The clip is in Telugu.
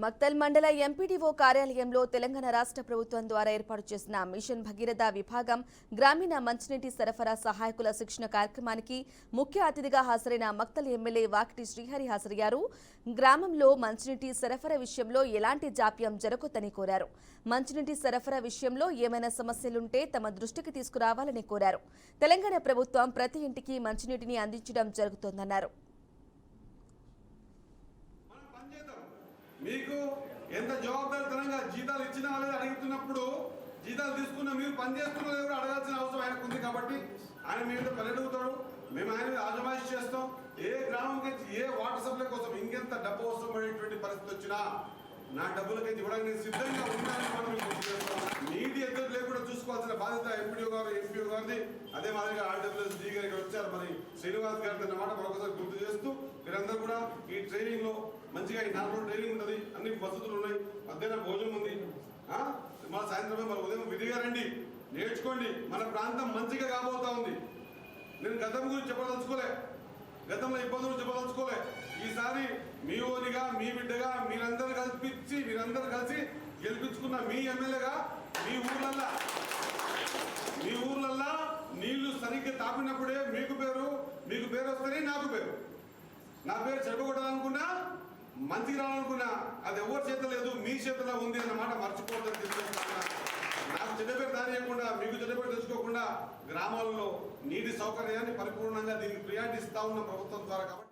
మక్తల్ మండల ఎంపీడీఓ కార్యాలయంలో తెలంగాణ రాష్ట్ర ప్రభుత్వం ద్వారా ఏర్పాటు చేసిన మిషన్ భగీరథ విభాగం గ్రామీణ మంచినీటి సరఫరా సహాయకుల శిక్షణ కార్యక్రమానికి ముఖ్య అతిథిగా హాజరైన మక్తల్ ఎమ్మెల్యే వాకిటి శ్రీహరి హాజరయ్యారు. గ్రామంలో మంచినీటి సరఫరా విషయంలో ఎలాంటి జాప్యం జరగొద్దని కోరారు. మంచినీటి సరఫరా విషయంలో ఏమైనా సమస్యలుంటే తమ దృష్టికి తీసుకురావాలని కోరారు. తెలంగాణ ప్రభుత్వం ప్రతి ఇంటికి మంచినీటిని అందించడం జరుగుతోందన్నారు. మీకు ఎంత జవాబుదారితనంగా జీతాలు ఇచ్చినా అనేది అడుగుతున్నప్పుడు జీతాలు తీసుకున్న మీరు పనిచేస్తున్న ఎవరు అడగాల్సిన అవసరం ఆయనకు ఉంది. కాబట్టి ఆయన మీద పల్లెడుగుతాడు, మేము ఆయన మీద ఆజమాయిషి చేస్తాం. ఏ గ్రామంకి ఏ వాటర్ సప్లై కోసం ఇంకెంత డబ్బు అవసరం పడేటువంటి పరిస్థితి వచ్చినా నా డబ్బులకైతే ఇవ్వడానికి నేను సిద్ధంగా ఉన్నానని మనం గుర్తు చేస్తాం. నీటి ఎదురు లేకుండా చూసుకోవాల్సిన బాధ్యత ఎంపీడీఓ గారు, ఎంపీఓ గారిది. అదే మాదిరిగా ఆర్డబ్ల్యూఎస్ డీ గారికి వచ్చారు మరి శ్రీనివాస్ గారి అన్నమాట మరొకసారి గుర్తు చేస్తూ మీరందరూ కూడా ఈ ట్రైనింగ్ లో మంచిగా ఈ 4 రోజులు ట్రైనింగ్ ఉంటుంది, అన్ని వసతులు ఉన్నాయి, మధ్యాహ్నం భోజనం ఉంది, మన సాయంత్రమే మన ఉదయం విధిగా రండి, నేర్చుకోండి. మన ప్రాంతం మంచిగా కాబోతా ఉంది. నేను గతం గురించి చెప్పదలుచుకోలే, గతంలో ఇబ్బందులు చెప్పదలుచుకోలే. ఈసారి మీ ఓనిగా మీ బిడ్డగా మీరందరూ కలిసి గెలిపించుకున్న మీ ఎమ్మెల్యేగా మీ ఊర్లల్లా నీళ్లు సరిగ్గా తాపినప్పుడే మీకు పేరు వస్తేనే నాకు పేరు. నా పేరు చెడగొట్టాలనుకున్నా, మంచిగా రావాలనుకున్నా అది ఎవరి చేత లేదు, మీ చేతిలో ఉంది అన్నమాట మర్చిపోవద్దని తెలియజేస్తున్నా. నాకు చెడ్డ పేరు దారి చేయకుండా, మీకు చెడ్డ పేరు తెచ్చుకోకుండా గ్రామాల్లో నీటి సౌకర్యాన్ని పరిపూర్ణంగా దీనికి ప్రియారిటీ ఇస్తా ఉన్న ప్రభుత్వం ద్వారా. కాబట్టి